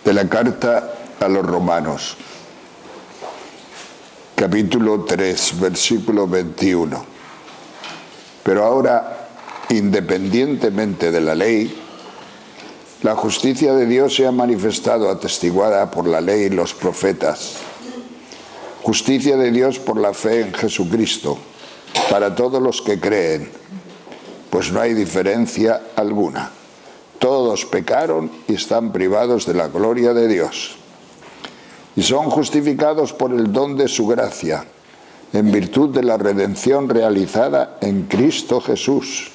De la carta a los Romanos, capítulo 3, versículo 21. Pero ahora, independientemente de la ley, la justicia de Dios se ha manifestado, atestiguada por la ley y los profetas. Justicia de Dios por la fe en Jesucristo, para todos los que creen, pues no hay diferencia alguna. Todos pecaron y están privados de la gloria de Dios. Y son justificados por el don de su gracia, en virtud de la redención realizada en Cristo Jesús,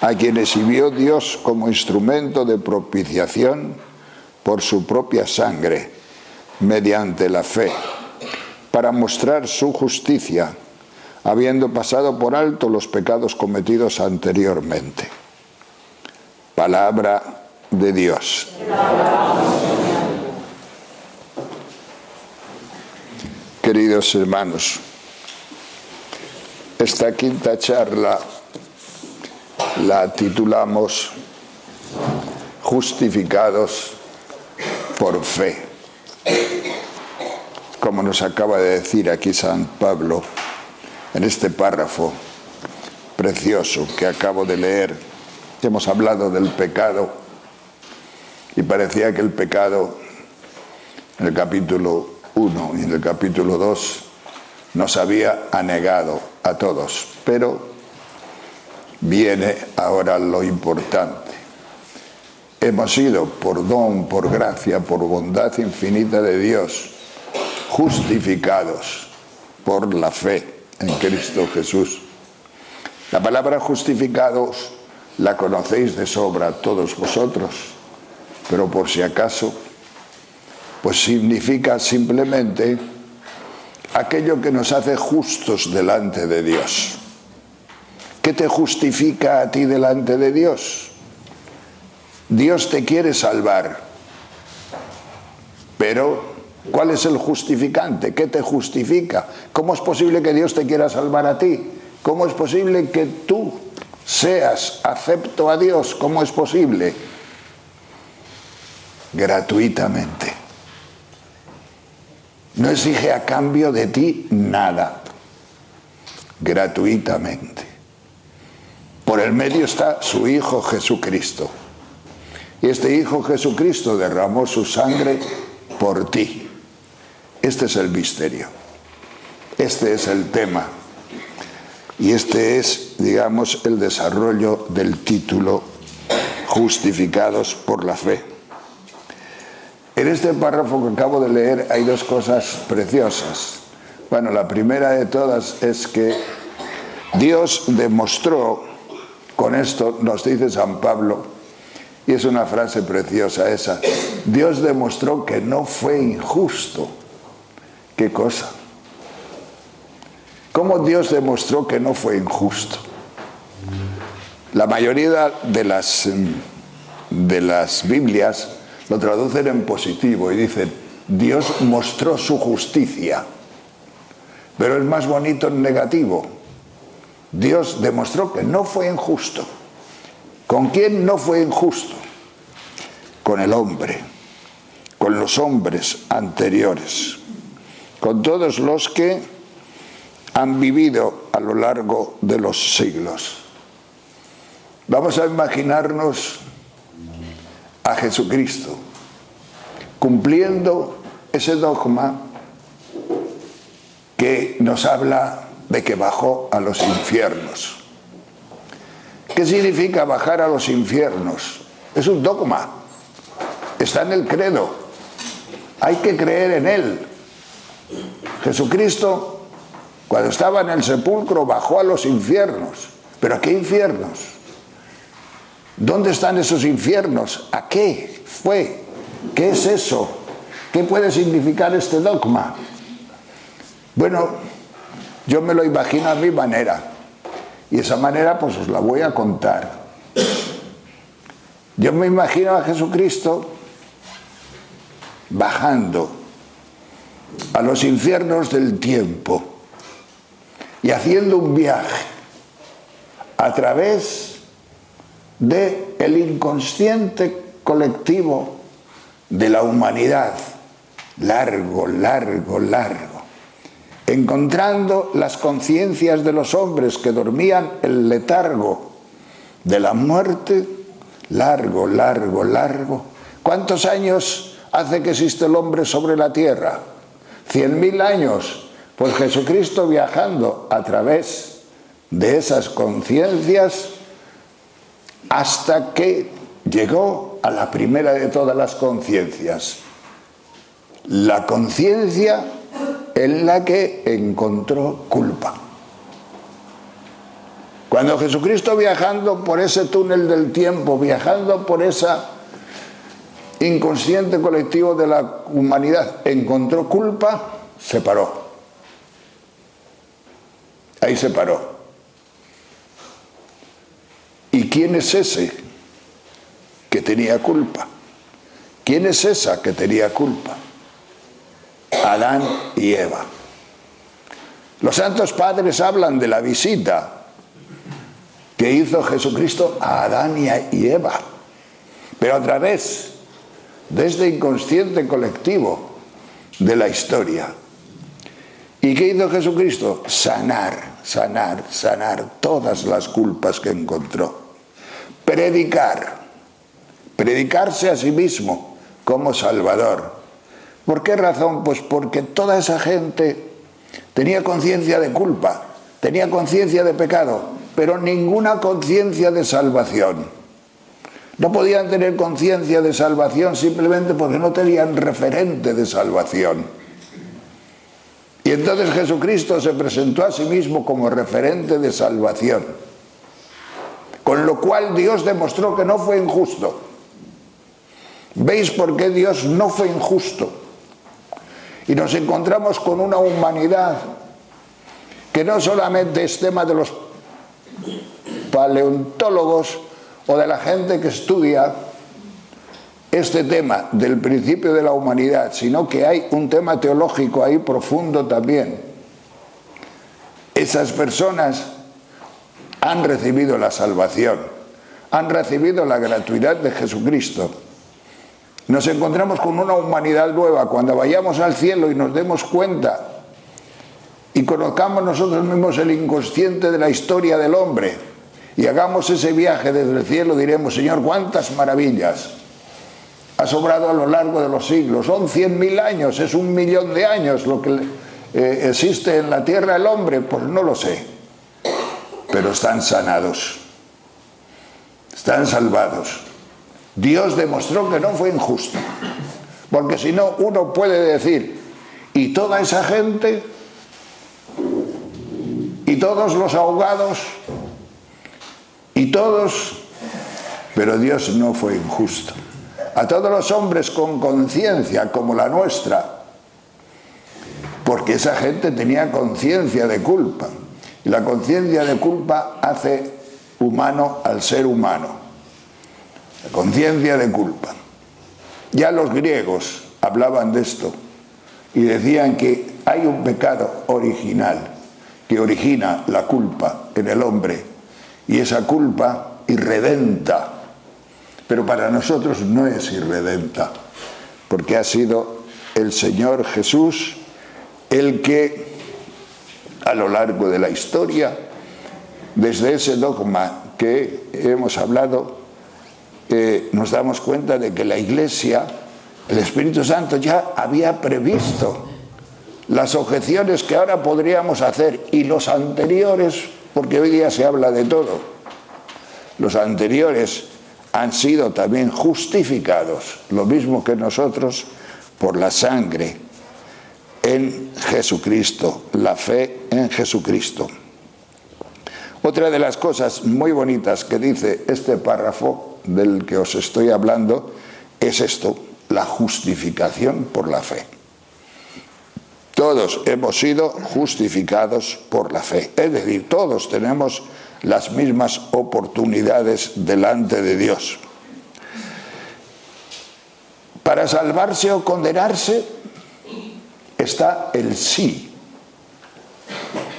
a quienes envió Dios como instrumento de propiciación por su propia sangre, mediante la fe, para mostrar su justicia, habiendo pasado por alto los pecados cometidos anteriormente. Palabra de Dios. Queridos hermanos, esta quinta charla la titulamos Justificados por fe. Como nos acaba de decir aquí San Pablo en este párrafo precioso que acabo de leer. Hemos hablado del pecado y parecía que el pecado en el capítulo 1 y en el capítulo 2 nos había anegado a todos, pero viene ahora lo importante. Hemos sido por don, por gracia, por bondad infinita de Dios, justificados por la fe en Cristo Jesús. La palabra justificados la conocéis de sobra todos vosotros, pero por si acaso, pues significa simplemente aquello que nos hace justos delante de Dios. ¿Qué te justifica a ti delante de Dios? Dios te quiere salvar, pero ¿cuál es el justificante? ¿Qué te justifica? ¿Cómo es posible que Dios te quiera salvar a ti? ¿Cómo es posible que tú seas acepto a Dios? ¿Cómo es posible? Gratuitamente. No exige a cambio de ti nada. Gratuitamente. Por el medio está su Hijo Jesucristo. Y este Hijo Jesucristo derramó su sangre por ti. Este es el misterio. Este es el tema. Y este es, digamos, el desarrollo del título Justificados por la fe. En este párrafo que acabo de leer hay dos cosas preciosas. Bueno, la primera de todas es que Dios demostró, con esto nos dice San Pablo, y es una frase preciosa esa, Dios demostró que no fue injusto. ¿Qué cosa? ¿Cómo Dios demostró que no fue injusto? La mayoría de las Biblias lo traducen en positivo y dicen, Dios mostró su justicia. Pero es más bonito en negativo. Dios demostró que no fue injusto. ¿Con quién no fue injusto? Con el hombre, con los hombres anteriores, con todos los que han vivido a lo largo de los siglos. Vamos a imaginarnos a Jesucristo cumpliendo ese dogma que nos habla de que bajó a los infiernos. ¿Qué significa bajar a los infiernos? Es un dogma, está en el credo, hay que creer en él. Jesucristo, cuando estaba en el sepulcro, bajó a los infiernos. ¿Pero a qué infiernos? ¿Dónde están esos infiernos? ¿A qué fue? ¿Qué es eso? ¿Qué puede significar este dogma? Bueno, yo me lo imagino a mi manera. Y esa manera pues os la voy a contar. Yo me imagino a Jesucristo bajando a los infiernos del tiempo y haciendo un viaje a través del inconsciente colectivo de la humanidad, largo, largo, largo, encontrando las conciencias de los hombres que dormían el letargo de la muerte, largo, largo, largo. ¿Cuántos años hace que existe el hombre sobre la tierra? 100.000 años. Pues Jesucristo, viajando a través de esas conciencias hasta que llegó a la primera de todas las conciencias, la conciencia en la que encontró culpa. Cuando Jesucristo, viajando por ese túnel del tiempo, viajando por ese inconsciente colectivo de la humanidad, encontró culpa, se paró. Ahí se paró. ¿Y quién es ese que tenía culpa? ¿Quién es esa que tenía culpa? Adán y Eva. Los santos padres hablan de la visita que hizo Jesucristo a Adán y Eva, pero a través de este inconsciente colectivo de la historia. ¿Y qué hizo Jesucristo? Sanar, sanar, sanar todas las culpas que encontró. Predicarse a sí mismo como Salvador. ¿Por qué razón? Pues porque toda esa gente tenía conciencia de culpa, tenía conciencia de pecado, pero ninguna conciencia de salvación. No podían tener conciencia de salvación simplemente porque no tenían referente de salvación. Y entonces Jesucristo se presentó a sí mismo como referente de salvación. Con lo cual Dios demostró que no fue injusto. ¿Veis por qué Dios no fue injusto? Y nos encontramos con una humanidad que no solamente es tema de los paleontólogos o de la gente que estudia este tema del principio de la humanidad, sino que hay un tema teológico ahí profundo también. Esas personas han recibido la salvación, han recibido la gratuidad de Jesucristo. Nos encontramos con una humanidad nueva. Cuando vayamos al cielo y nos demos cuenta y conozcamos nosotros mismos el inconsciente de la historia del hombre y hagamos ese viaje desde el cielo, diremos: Señor, cuántas maravillas has obrado a lo largo de los siglos. Son 100.000 años, es 1.000.000 de años lo que existe en la tierra el hombre. Pues no lo sé, pero están sanados, están salvados. Dios demostró que no fue injusto, porque si no, uno puede decir: y toda esa gente, y todos los ahogados, y todos, pero Dios no fue injusto. A todos los hombres con conciencia como la nuestra, porque esa gente tenía conciencia de culpa, y la conciencia de culpa hace humano al ser humano. La conciencia de culpa. Ya los griegos hablaban de esto y decían que hay un pecado original que origina la culpa en el hombre, y esa culpa irredenta, pero para nosotros no es irredenta, porque ha sido el Señor Jesús el que a lo largo de la historia, desde ese dogma que hemos hablado, nos damos cuenta de que la Iglesia, el Espíritu Santo ya había previsto las objeciones que ahora podríamos hacer, y los anteriores, porque hoy día se habla de todo, los anteriores han sido también justificados, lo mismo que nosotros, por la sangre en Jesucristo, la fe en Jesucristo. Otra de las cosas muy bonitas que dice este párrafo del que os estoy hablando es esto: la justificación por la fe. Todos hemos sido justificados por la fe, es decir, todos tenemos las mismas oportunidades delante de Dios. Para salvarse o condenarse está el sí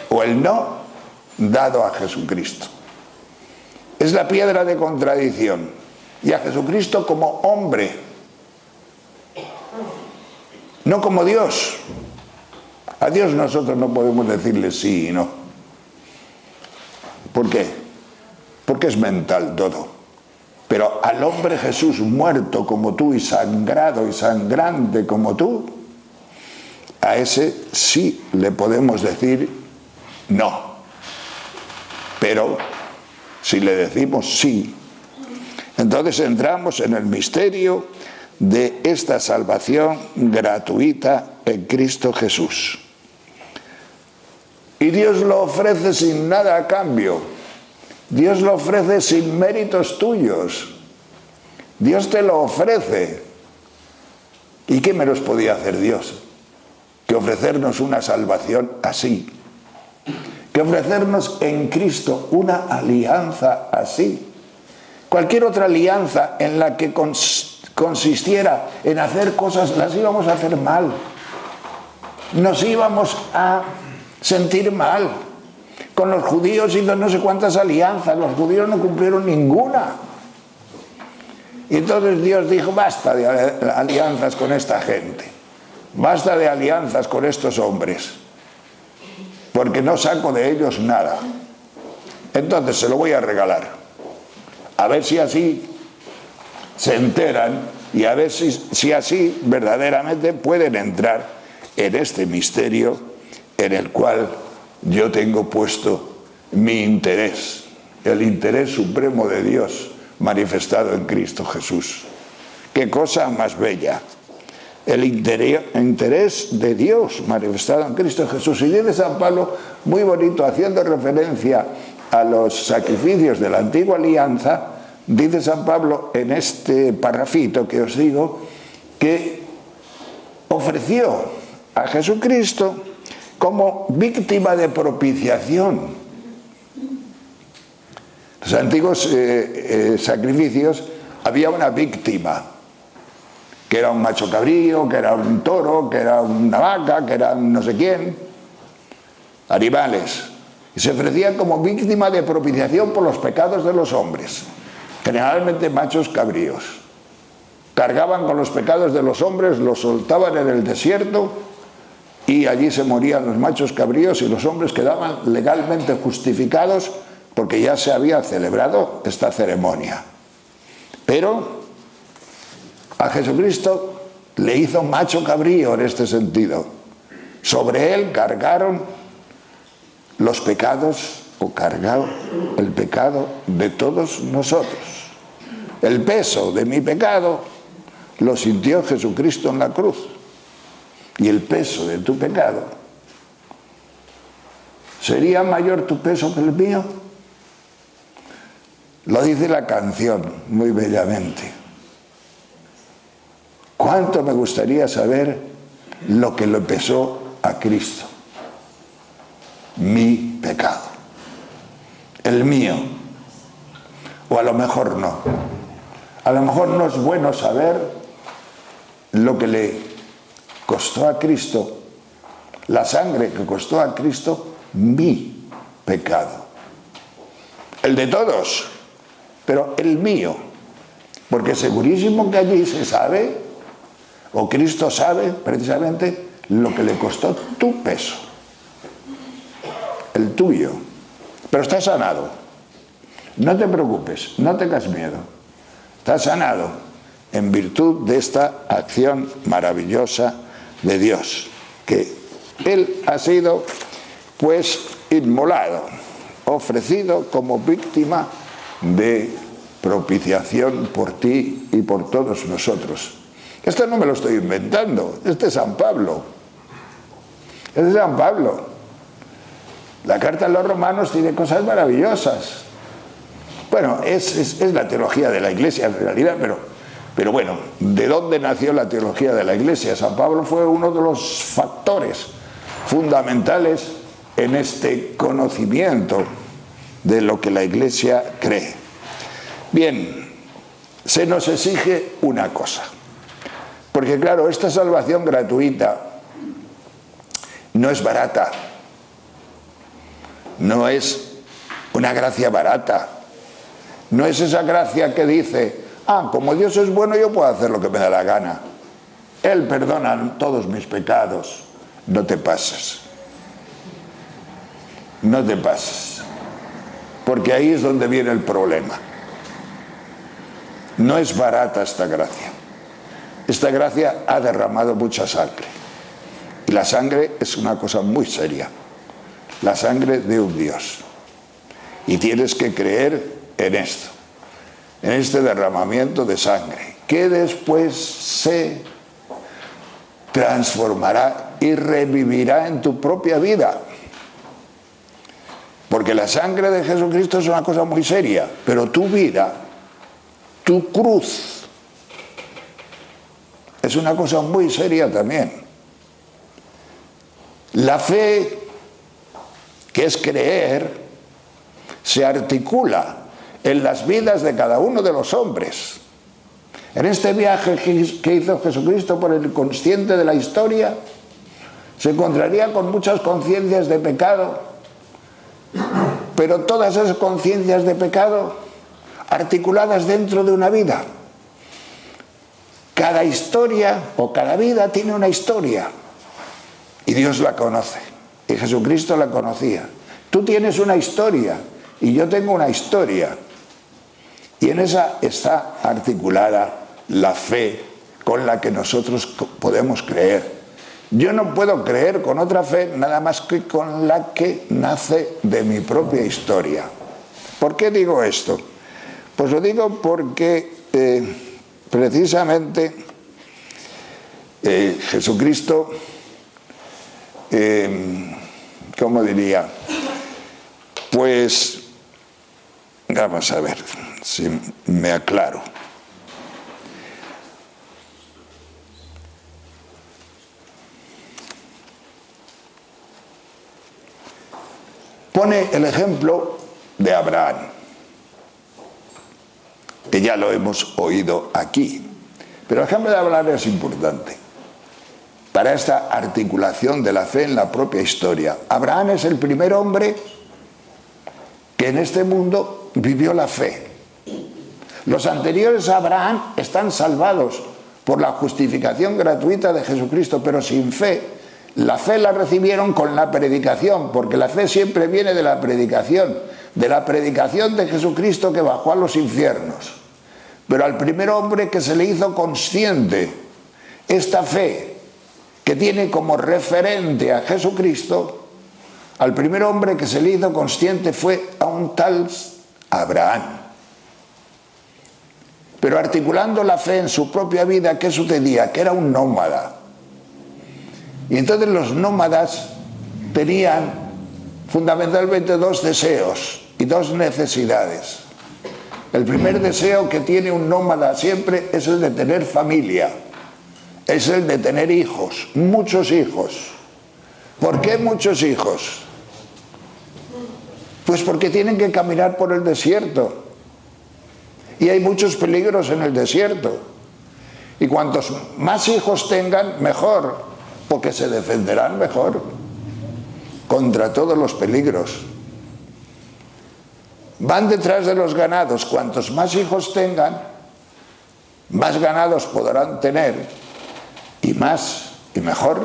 o el no dado a Jesucristo. Es la piedra de contradicción. Y a Jesucristo, como hombre, no como Dios. A Dios nosotros no podemos decirle sí y no. ¿Por qué? Porque es mental todo. Pero al hombre Jesús muerto como tú y sangrado y sangrante como tú, a ese sí le podemos decir no. Pero si le decimos sí, entonces entramos en el misterio de esta salvación gratuita en Cristo Jesús. Y Dios lo ofrece sin nada a cambio. Dios lo ofrece sin méritos tuyos. Dios te lo ofrece. ¿Y qué menos podía hacer Dios que ofrecernos una salvación así? Que ofrecernos en Cristo una alianza así. Cualquier otra alianza en la que consistiera en hacer cosas, las íbamos a hacer mal. Nos íbamos a sentir mal. Con los judíos hizo no sé cuántas alianzas, los judíos no cumplieron ninguna. Y entonces Dios dijo, basta de alianzas con esta gente, basta de alianzas con estos hombres, porque no saco de ellos nada. Entonces se lo voy a regalar, a ver si así se enteran y a ver si así verdaderamente pueden entrar en este misterio en el cual yo tengo puesto mi interés, el interés supremo de Dios manifestado en Cristo Jesús. ¡Qué cosa más bella! El interés de Dios manifestado en Cristo Jesús. Y dice San Pablo, muy bonito, haciendo referencia a los sacrificios de la antigua alianza, dice San Pablo en este parrafito que os digo, que ofreció a Jesucristo como víctima de propiciación. Los antiguos sacrificios había una víctima, que era un macho cabrío, que era un toro, que era una vaca, que era no sé quién, animales, y se ofrecían como víctima de propiciación por los pecados de los hombres, generalmente machos cabríos. Cargaban con los pecados de los hombres, los soltaban en el desierto y allí se morían los machos cabríos y los hombres quedaban legalmente justificados porque ya se había celebrado esta ceremonia. Pero a Jesucristo le hizo macho cabrío en este sentido. Sobre él cargaron los pecados, o cargado el pecado de todos nosotros. El peso de mi pecado lo sintió Jesucristo en la cruz. Y el peso de tu pecado, ¿sería mayor tu peso que el mío? Lo dice la canción muy bellamente. ¿Cuánto me gustaría saber lo que le pesó a Cristo? Mi pecado. El mío. O a lo mejor no. A lo mejor no es bueno saber lo que le costó a Cristo, la sangre que costó a Cristo, mi pecado. El de todos, pero el mío. Porque segurísimo que allí se sabe, o Cristo sabe precisamente, lo que le costó tu peso. El tuyo. Pero está sanado. No te preocupes, no tengas miedo. Está sanado en virtud de esta acción maravillosa de Dios, que Él ha sido pues inmolado, ofrecido como víctima de propiciación por ti y por todos nosotros. Esto no me lo estoy inventando, este es San Pablo. Este es San Pablo. La carta a los romanos tiene cosas maravillosas. Bueno, es la teología de la Iglesia en realidad, pero bueno, ¿de dónde nació la teología de la Iglesia? San Pablo fue uno de los factores fundamentales en este conocimiento de lo que la Iglesia cree. Bien, se nos exige una cosa, porque claro, esta salvación gratuita no es barata, no es una gracia barata, no es esa gracia que dice, como Dios es bueno yo puedo hacer lo que me da la gana. Él perdona todos mis pecados. No te pases. No te pases. Porque ahí es donde viene el problema. No es barata esta gracia. Esta gracia ha derramado mucha sangre. Y la sangre es una cosa muy seria. La sangre de un Dios. Y tienes que creer en esto. En este derramamiento de sangre. Que después se transformará y revivirá en tu propia vida. Porque la sangre de Jesucristo es una cosa muy seria. Pero tu vida, tu cruz, es una cosa muy seria también. La fe, que es creer, se articula en las vidas de cada uno de los hombres. En este viaje que hizo Jesucristo por el consciente de la historia, se encontraría con muchas conciencias de pecado, pero todas esas conciencias de pecado articuladas dentro de una vida. Cada historia o cada vida tiene una historia y Dios la conoce y Jesucristo la conocía. Tú tienes una historia y yo tengo una historia y en esa está articulada la fe con la que nosotros podemos creer. Yo no puedo creer con otra fe nada más que con la que nace de mi propia historia. ¿Por qué digo esto? Pues lo digo porque precisamente Jesucristo, ¿cómo diría? Pues vamos a ver si me aclaro. Pone el ejemplo de Abraham, que ya lo hemos oído aquí. Pero el ejemplo de Abraham es importante para esta articulación de la fe en la propia historia. Abraham es el primer hombre que en este mundo vivió la fe. Los anteriores a Abraham están salvados por la justificación gratuita de Jesucristo, pero sin fe. La fe la recibieron con la predicación, porque la fe siempre viene de la predicación de Jesucristo que bajó a los infiernos. Pero al primer hombre que se le hizo consciente esta fe, que tiene como referente a Jesucristo, al primer hombre que se le hizo consciente fue a un tal Abraham. Pero articulando la fe en su propia vida, ¿qué sucedía? Que era un nómada. Y entonces los nómadas tenían fundamentalmente dos deseos y dos necesidades. El primer deseo que tiene un nómada siempre es el de tener familia, es el de tener hijos, muchos hijos. ¿Por qué muchos hijos? Pues porque tienen que caminar por el desierto y hay muchos peligros en el desierto. Y cuantos más hijos tengan, mejor, porque se defenderán mejor contra todos los peligros. Van detrás de los ganados. Cuantos más hijos tengan, más ganados podrán tener y más y mejor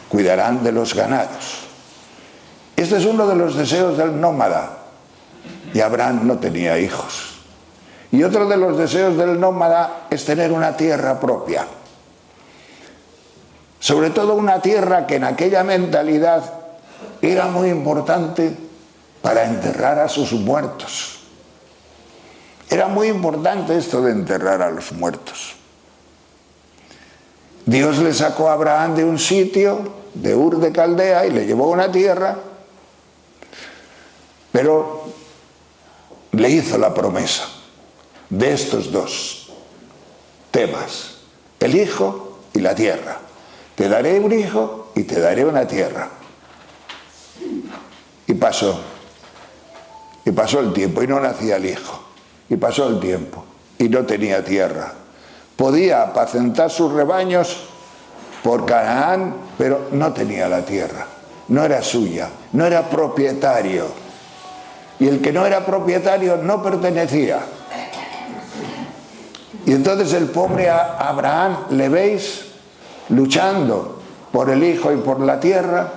cuidarán de los ganados. Este es uno de los deseos del nómada. Y Abraham no tenía hijos. Y otro de los deseos del nómada es tener una tierra propia. Sobre todo una tierra que en aquella mentalidad era muy importante para enterrar a sus muertos. Era muy importante esto de enterrar a los muertos. Dios le sacó a Abraham de un sitio, de Ur de Caldea, y le llevó a una tierra, pero le hizo la promesa de estos dos temas, el hijo y la tierra. Te daré un hijo y te daré una tierra. Y pasó el tiempo y no nacía el hijo. Y pasó el tiempo y no tenía tierra. Podía apacentar sus rebaños por Canaán, pero no tenía la tierra. No era suya, no era propietario. Y el que no era propietario no pertenecía. Y entonces el pobre Abraham, le veis, luchando por el hijo y por la tierra.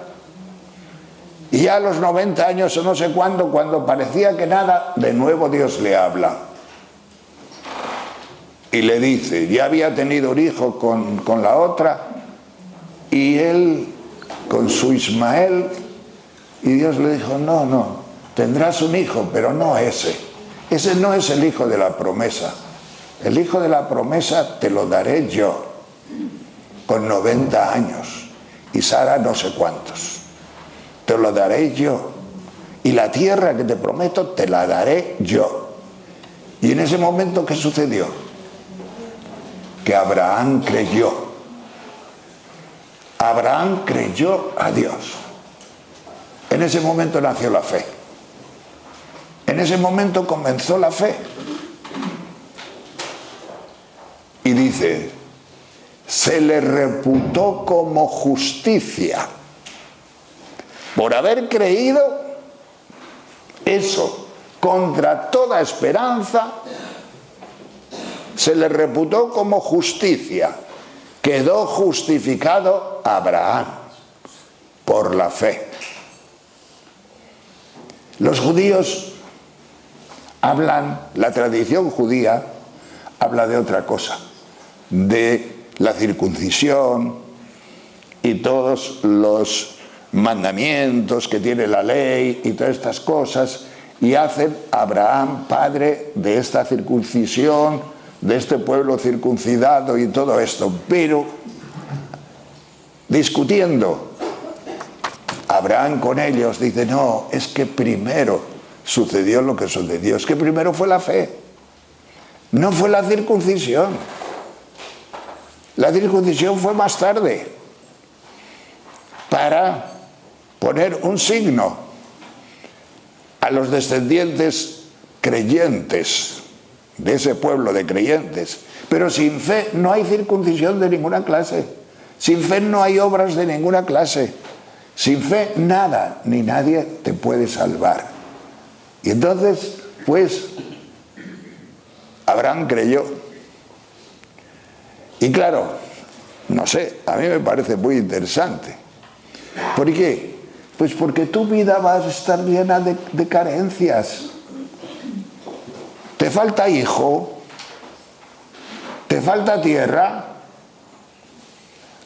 Y ya a los 90 años o no sé cuándo, cuando parecía que nada, de nuevo Dios le habla. Y le dice, ya había tenido un hijo con la otra, y él con su Ismael, y Dios le dijo, no, tendrás un hijo, pero no ese. Ese no es el hijo de la promesa. El hijo de la promesa te lo daré yo, con 90 años, y Sara no sé cuántos. Te lo daré yo. Y la tierra que te prometo te la daré yo. Y en ese momento, ¿qué sucedió? Que Abraham creyó. Abraham creyó a Dios. En ese momento nació la fe. En ese momento comenzó la fe. Y dice, se le reputó como justicia. Por haber creído eso contra toda esperanza, se le reputó como justicia. Quedó justificado Abraham por la fe. Los judíos hablan, la tradición judía habla de otra cosa, de la circuncisión y todos los mandamientos que tiene la ley y todas estas cosas, y hacen a Abraham padre de esta circuncisión, de este pueblo circuncidado y todo esto. Pero discutiendo Abraham con ellos, dice, no, es que primero sucedió lo que sucedió, es que primero fue la fe, no fue la circuncisión. La circuncisión fue más tarde, para poner un signo a los descendientes creyentes de ese pueblo de creyentes. Pero sin fe no hay circuncisión de ninguna clase, sin fe no hay obras de ninguna clase, sin fe nada ni nadie te puede salvar. Y entonces, pues, Abraham creyó. Y claro, no sé, a mí me parece muy interesante. ¿Por qué? Pues porque tu vida va a estar llena de carencias. Te falta hijo, te falta tierra.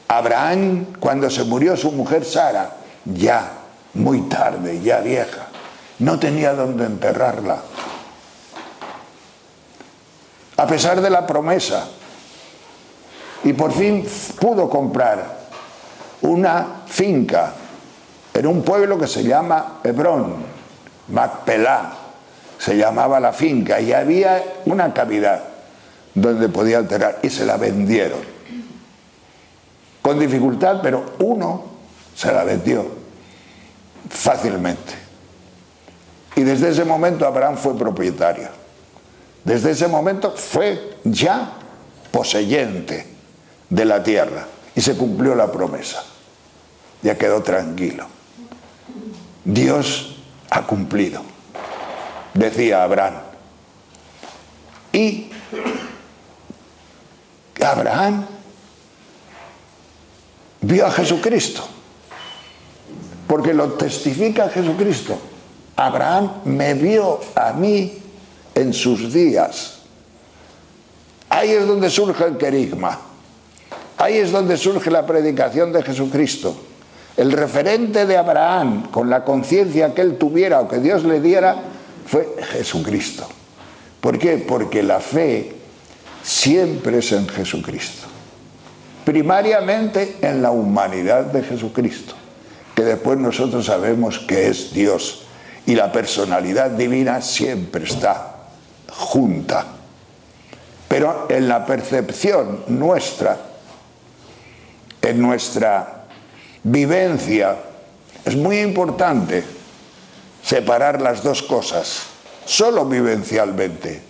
Abraham, cuando se murió su mujer Sara, ya muy tarde, ya vieja, no tenía dónde enterrarla. A pesar de la promesa. Y por fin pudo comprar una finca en un pueblo que se llama Hebrón, Macpelá, se llamaba la finca, y había una cavidad donde podía enterrar, y se la vendieron. Con dificultad, pero uno se la vendió fácilmente. Y desde ese momento Abraham fue propietario. Desde ese momento fue ya poseyente de la tierra, y se cumplió la promesa. Ya quedó tranquilo. Dios ha cumplido, decía Abraham. Y Abraham vio a Jesucristo, porque lo testifica Jesucristo. Abraham me vio a mí en sus días. Ahí es donde surge el querigma. Ahí es donde surge la predicación de Jesucristo. El referente de Abraham, con la conciencia que él tuviera o que Dios le diera, fue Jesucristo. ¿Por qué? Porque la fe siempre es en Jesucristo. Primariamente en la humanidad de Jesucristo, que después nosotros sabemos que es Dios. Y la personalidad divina siempre está junta. Pero en la percepción nuestra, en nuestra vivencia, es muy importante separar las dos cosas, solo vivencialmente,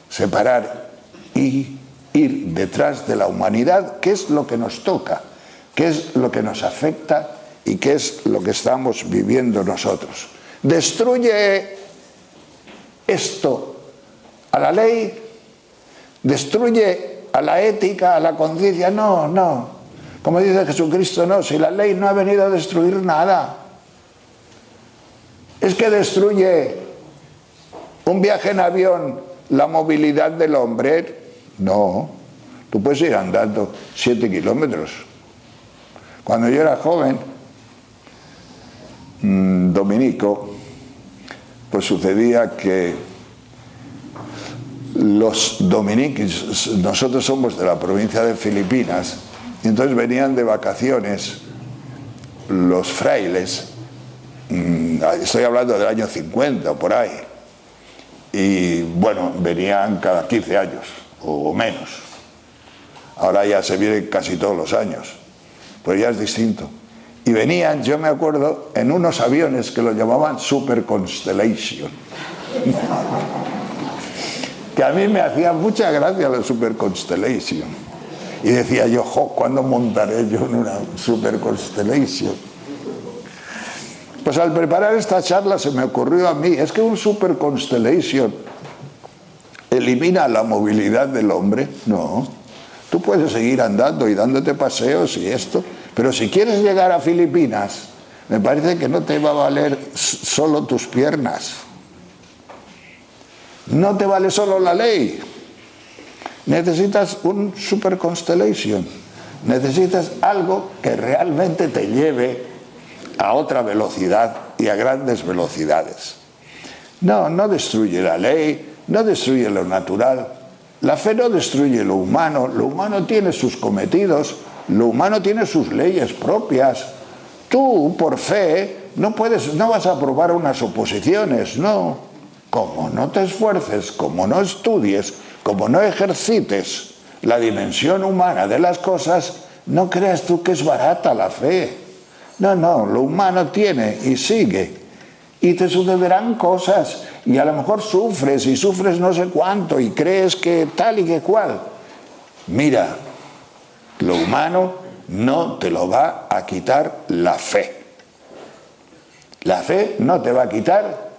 separar y ir detrás de la humanidad, que es lo que nos toca, que es lo que nos afecta y que es lo que estamos viviendo nosotros. Destruye esto a la ley, destruye a la ética, a la conciencia, no. Como dice Jesucristo, no, si la ley no ha venido a destruir nada. Es que destruye un viaje en avión la movilidad del hombre. No, tú puedes ir andando 7 kilómetros. Cuando yo era joven, dominico, pues sucedía que los dominicos, nosotros somos de la provincia de Filipinas, y entonces venían de vacaciones los frailes, estoy hablando del año 50 o por ahí, y bueno, venían cada 15 años o menos. Ahora ya se vienen casi todos los años, pero ya es distinto. Y venían, yo me acuerdo, en unos aviones que lo llamaban Super Constellation. Que a mí me hacía mucha gracia la Super Constellation. Y decía yo, ¿cuándo montaré yo en una Super Constellation? Pues al preparar esta charla se me ocurrió a mí, es que un Super Constellation elimina la movilidad del hombre. No, tú puedes seguir andando y dándote paseos y esto, pero si quieres llegar a Filipinas, me parece que no te va a valer solo tus piernas. No te vale solo la ley. Necesitas un Super Constellation. Necesitas algo que realmente te lleve a otra velocidad y a grandes velocidades. No destruye la ley, no destruye lo natural. La fe no destruye lo humano tiene sus cometidos, lo humano tiene sus leyes propias. Tú, por fe, no vas a aprobar unas oposiciones, no. Como no te esfuerces, como no estudies, como no ejercites la dimensión humana de las cosas, no creas tú que es barata la fe. No, lo humano tiene y sigue. Y te sucederán cosas y a lo mejor sufres y sufres no sé cuánto y crees que tal y que cual. Mira, lo humano no te lo va a quitar la fe. La fe no te va a quitar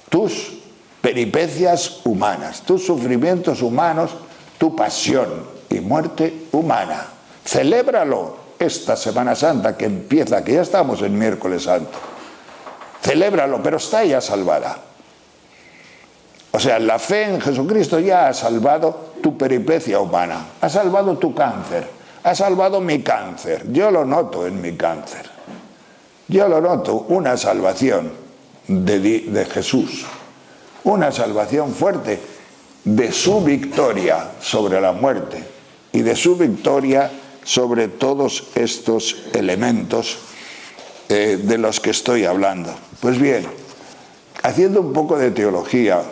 tus peripecias humanas, tus sufrimientos humanos, tu pasión y muerte humana. Celébralo esta Semana Santa que empieza, que ya estamos en Miércoles Santo. Celébralo, pero está ya salvada. O sea, la fe en Jesucristo ya ha salvado tu peripecia humana, ha salvado tu cáncer, ha salvado mi cáncer. Yo lo noto en mi cáncer. Yo lo noto, una salvación de Jesús. Una salvación fuerte de su victoria sobre la muerte y de su victoria sobre todos estos elementos de los que estoy hablando. Pues bien, haciendo un poco de teología,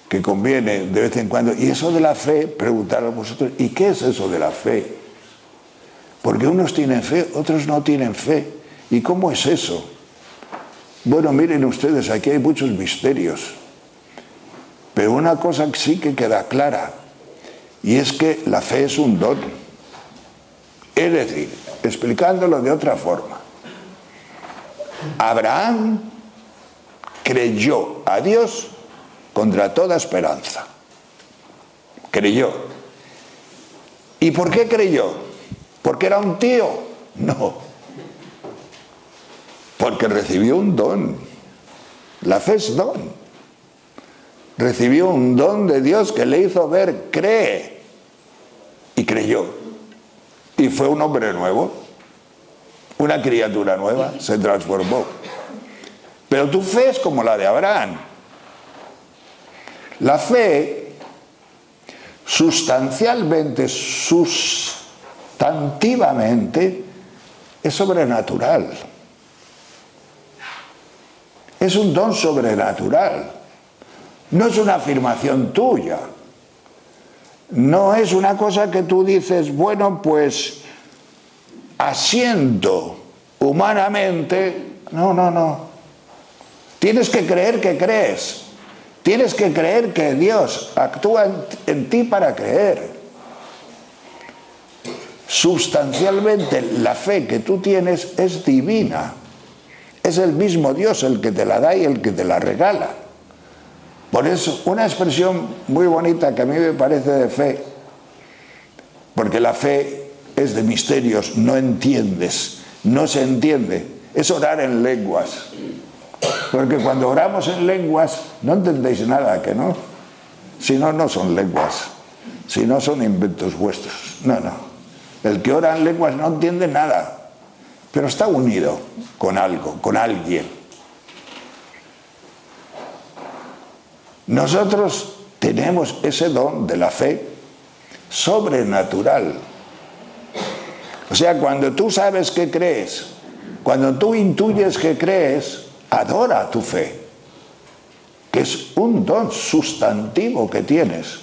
que conviene de vez en cuando, y eso de la fe, preguntar a vosotros, ¿y qué es eso de la fe? Porque unos tienen fe, otros no tienen fe. ¿Y cómo es eso? Bueno, miren ustedes, aquí hay muchos misterios. Pero una cosa sí que queda clara, y es que la fe es un don. Es decir, explicándolo de otra forma, Abraham creyó a Dios contra toda esperanza. Creyó. ¿Y por qué creyó? ¿Porque era un tío? No. Porque recibió un don. La fe es don. Recibió un don de Dios que le hizo ver, cree. Y creyó. Y fue un hombre nuevo. Una criatura nueva. Se transformó. Pero tu fe es como la de Abraham. La fe, sustantivamente, es sobrenatural. Es un don sobrenatural. No es una afirmación tuya. No es una cosa que tú dices, bueno, pues asiento humanamente. No. Tienes que creer que crees. Tienes que creer que Dios actúa en ti para creer. Sustancialmente, la fe que tú tienes es divina. Es el mismo Dios el que te la da y el que te la regala. Por eso, una expresión muy bonita que a mí me parece de fe, porque la fe es de misterios, no entiendes, no se entiende. Es orar en lenguas. Porque cuando oramos en lenguas no entendéis nada, ¿que no? Si no, no son lenguas. Si no, son inventos vuestros. No, no. El que ora en lenguas no entiende nada, pero está unido con algo, con alguien. Nosotros tenemos ese don de la fe sobrenatural. O sea, cuando tú sabes que crees, cuando tú intuyes que crees, adora tu fe, que es un don sustantivo que tienes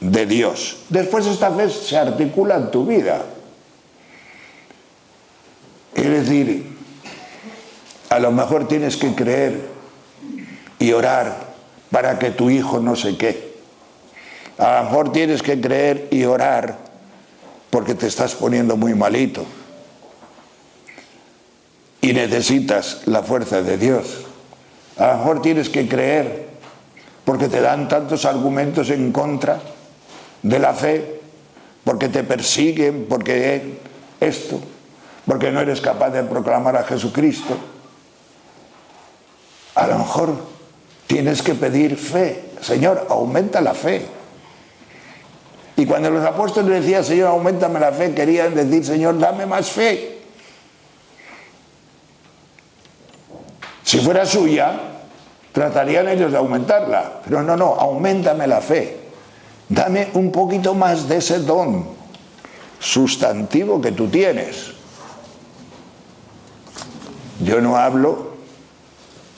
de Dios. Después esta fe se articula en tu vida. Es decir, a lo mejor tienes que creer y orar para que tu hijo no sé qué. A lo mejor tienes que creer y orar porque te estás poniendo muy malito y necesitas la fuerza de Dios. A lo mejor tienes que creer porque te dan tantos argumentos en contra de la fe, porque te persiguen, porque esto, porque no eres capaz de proclamar a Jesucristo. A lo mejor tienes que pedir fe. Señor, aumenta la fe. Y cuando los apóstoles decían, Señor, auméntame la fe, querían decir, Señor, dame más fe. Si fuera suya, tratarían ellos de aumentarla. Pero no, no, auméntame la fe. Dame un poquito más de ese don sustantivo que tú tienes. Yo no hablo,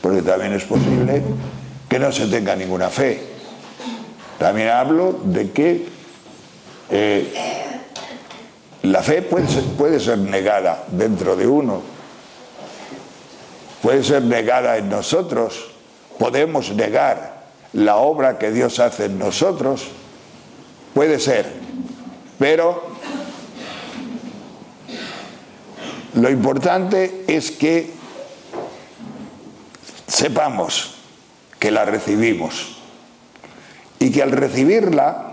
porque también es posible que no se tenga ninguna fe. También hablo de que la fe puede ser negada dentro de uno, puede ser negada en nosotros, podemos negar la obra que Dios hace en nosotros, puede ser, pero lo importante es que sepamos que la recibimos y que al recibirla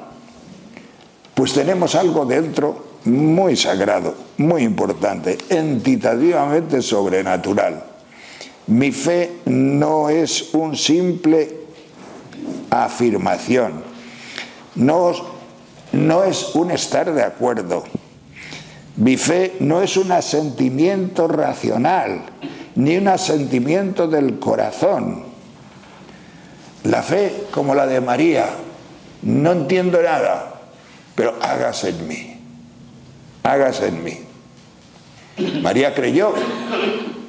pues tenemos algo dentro muy sagrado, muy importante, entitativamente sobrenatural. Mi fe no es un simple afirmación, no es un estar de acuerdo. Mi fe no es un asentimiento racional, ni un asentimiento del corazón. La fe, como la de María, no entiendo nada, pero hágase en mí, hágase en mí. María creyó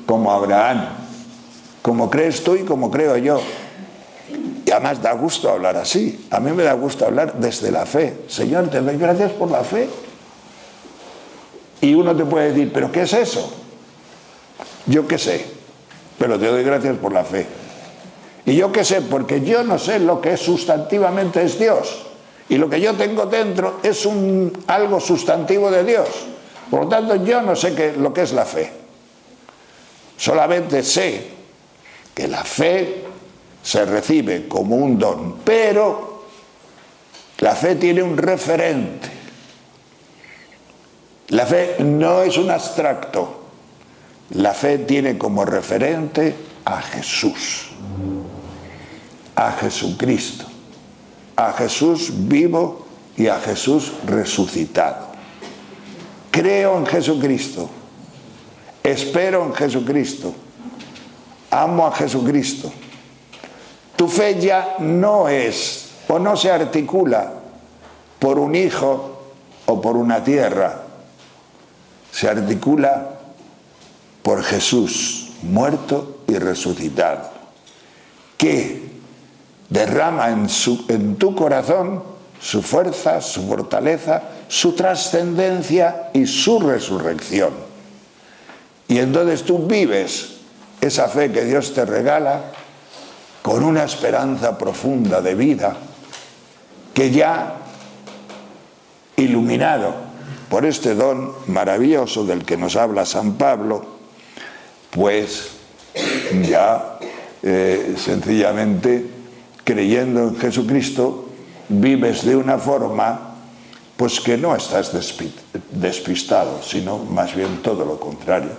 como Abraham, como crees tú y como creo yo. Y además da gusto hablar así. A mí me da gusto hablar desde la fe. Señor, te doy gracias por la fe. Y uno te puede decir, ¿pero qué es eso? Yo qué sé, pero te doy gracias por la fe. Y yo qué sé, porque yo no sé lo que sustantivamente es Dios. Y lo que yo tengo dentro es algo sustantivo de Dios. Por lo tanto, yo no sé lo que es la fe. Solamente sé que la fe se recibe como un don, pero la fe tiene un referente. La fe no es un abstracto. La fe tiene como referente a Jesús, a Jesucristo, a Jesús vivo y a Jesús resucitado. Creo en Jesucristo, espero en Jesucristo, amo a Jesucristo. Tu fe ya no es o no se articula por un hijo o por una tierra, se articula por Jesús muerto y resucitado, que derrama en tu corazón su fuerza, su fortaleza, su trascendencia y su resurrección. Y entonces tú vives esa fe que Dios te regala con una esperanza profunda de vida que ya, iluminado por este don maravilloso del que nos habla San Pablo, pues ya sencillamente creyendo en Jesucristo vives de una forma pues que no estás despistado, sino más bien todo lo contrario,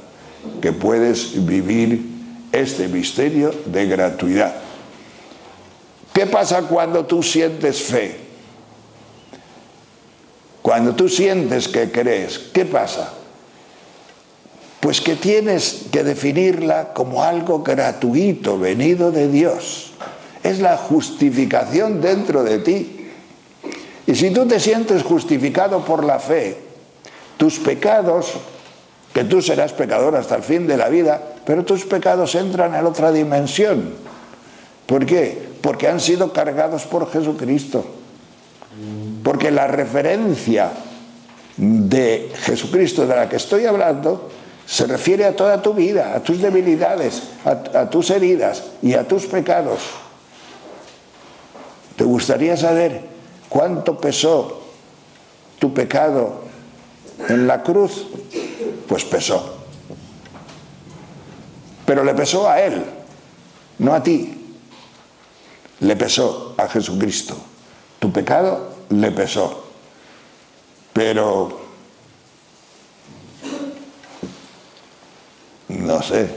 que puedes vivir este misterio de gratuidad. ¿Qué pasa cuando tú sientes fe? Cuando tú sientes que crees, ¿qué pasa? Pues que tienes que definirla como algo gratuito, venido de Dios. Es la justificación dentro de ti. Y si tú te sientes justificado por la fe, tus pecados, que tú serás pecador hasta el fin de la vida, pero tus pecados entran en otra dimensión. ¿Por qué? Porque han sido cargados por Jesucristo. Porque la referencia de Jesucristo de la que estoy hablando se refiere a toda tu vida, a tus debilidades, a tus heridas y a tus pecados. ¿Te gustaría saber cuánto pesó tu pecado en la cruz? Pues pesó. Pero le pesó a Él, no a ti. Le pesó a Jesucristo. Tu pecado le pesó. Pero, no sé,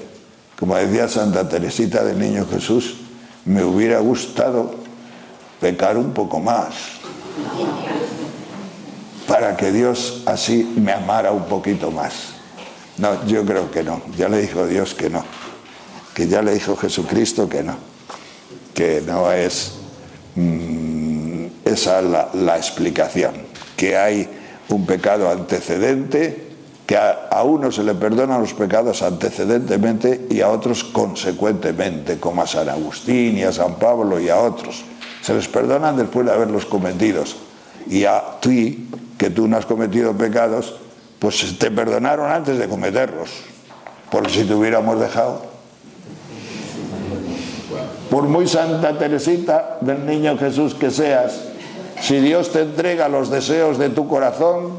como decía Santa Teresita del Niño Jesús, me hubiera gustado pecar un poco más, para que Dios así me amara un poquito más. No, yo creo que no. Ya le dijo Dios que no. Que ya le dijo Jesucristo que no. Que no es esa la explicación. Que hay un pecado antecedente, que a uno se le perdonan los pecados antecedentemente y a otros consecuentemente, como a San Agustín y a San Pablo y a otros. Se les perdonan después de haberlos cometidos. Y a ti, que tú no has cometido pecados, pues te perdonaron antes de cometerlos. Porque si te hubiéramos dejado, por muy Santa Teresita del Niño Jesús que seas, si Dios te entrega los deseos de tu corazón,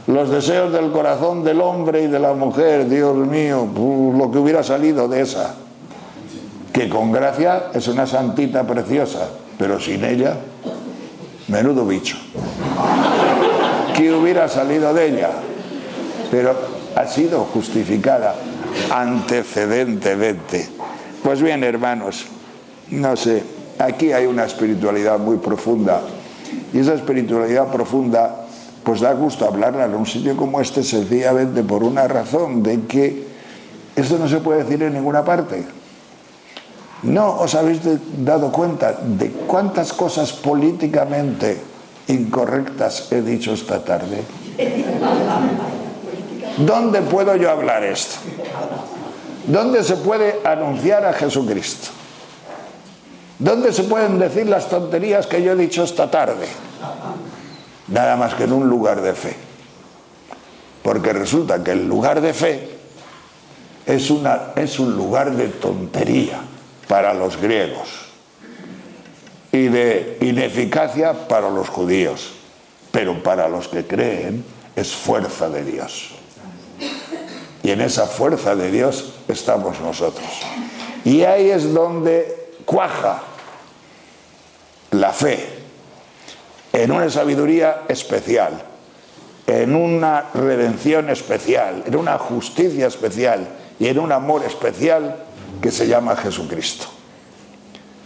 los deseos del corazón del hombre y de la mujer, Dios mío, lo que hubiera salido de esa, que con gracia es una santita preciosa, pero sin ella, menudo bicho. ¿Qué hubiera salido de ella? Pero ha sido justificada antecedentemente. Pues bien, hermanos, no sé, aquí hay una espiritualidad muy profunda, y esa espiritualidad profunda pues da gusto hablarla en un sitio como este, sencillamente por una razón, de que esto no se puede decir en ninguna parte. ¿No os habéis dado cuenta de cuántas cosas políticamente incorrectas he dicho esta tarde? ¿Dónde puedo yo hablar esto? ¿Dónde se puede anunciar a Jesucristo? ¿Dónde se pueden decir las tonterías que yo he dicho esta tarde? Nada más que en un lugar de fe. Porque resulta que el lugar de fe es un lugar de tontería para los griegos y de ineficacia para los judíos, pero para los que creen es fuerza de Dios. Y en esa fuerza de Dios estamos nosotros. Y ahí es donde cuaja la fe, en una sabiduría especial, en una redención especial, en una justicia especial y en un amor especial que se llama Jesucristo.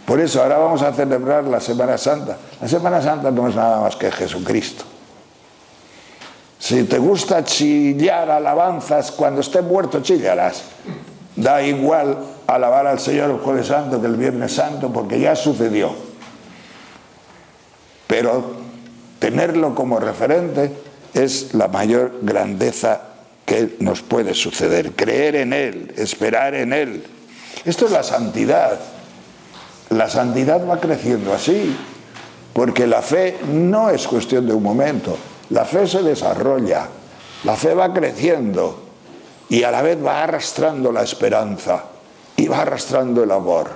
Por eso ahora vamos a celebrar la Semana Santa. La Semana Santa no es nada más que Jesucristo. Si te gusta chillar alabanzas, cuando esté muerto chillarás. Da igual alabar al Señor el Jueves Santo que el Viernes Santo, porque ya sucedió. Pero tenerlo como referente es la mayor grandeza que nos puede suceder. Creer en Él, esperar en Él. Esto es la santidad. La santidad va creciendo así, porque la fe no es cuestión de un momento. La fe se desarrolla, la fe va creciendo y a la vez va arrastrando la esperanza y va arrastrando el amor.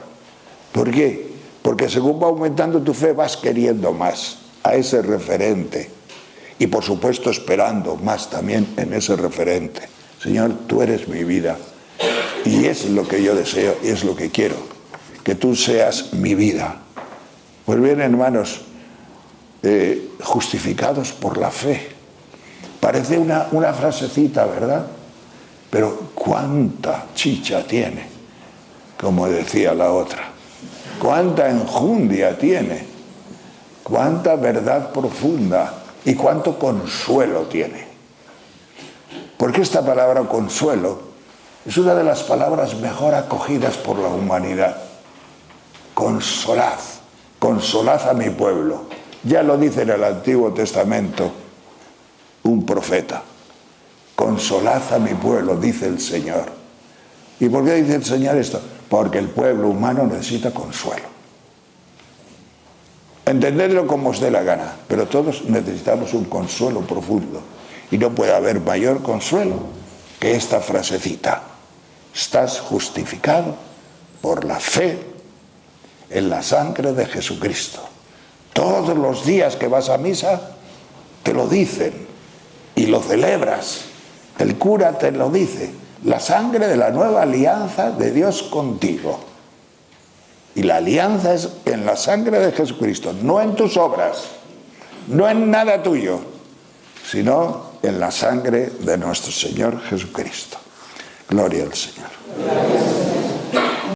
¿Por qué? Porque según va aumentando tu fe vas queriendo más a ese referente y por supuesto esperando más también en ese referente. Señor, tú eres mi vida y es lo que yo deseo y es lo que quiero, que tú seas mi vida. Pues bien, hermanos, justificados por la fe. Parece una frasecita, ¿verdad? Pero cuánta chicha tiene, como decía la otra. Cuánta enjundia tiene, cuánta verdad profunda y cuánto consuelo tiene. Porque esta palabra consuelo es una de las palabras mejor acogidas por la humanidad. Consolad, consolad a mi pueblo. Ya lo dice en el Antiguo Testamento un profeta. Consolad a mi pueblo, dice el Señor. ¿Y por qué dice el Señor esto? Porque el pueblo humano necesita consuelo. Entendedlo como os dé la gana, pero todos necesitamos un consuelo profundo. Y no puede haber mayor consuelo que esta frasecita. Estás justificado por la fe en la sangre de Jesucristo. Todos los días que vas a misa te lo dicen y lo celebras. El cura te lo dice. La sangre de la nueva alianza de Dios contigo. Y la alianza es en la sangre de Jesucristo, no en tus obras, no en nada tuyo, sino en la sangre de nuestro Señor Jesucristo. Gloria al Señor.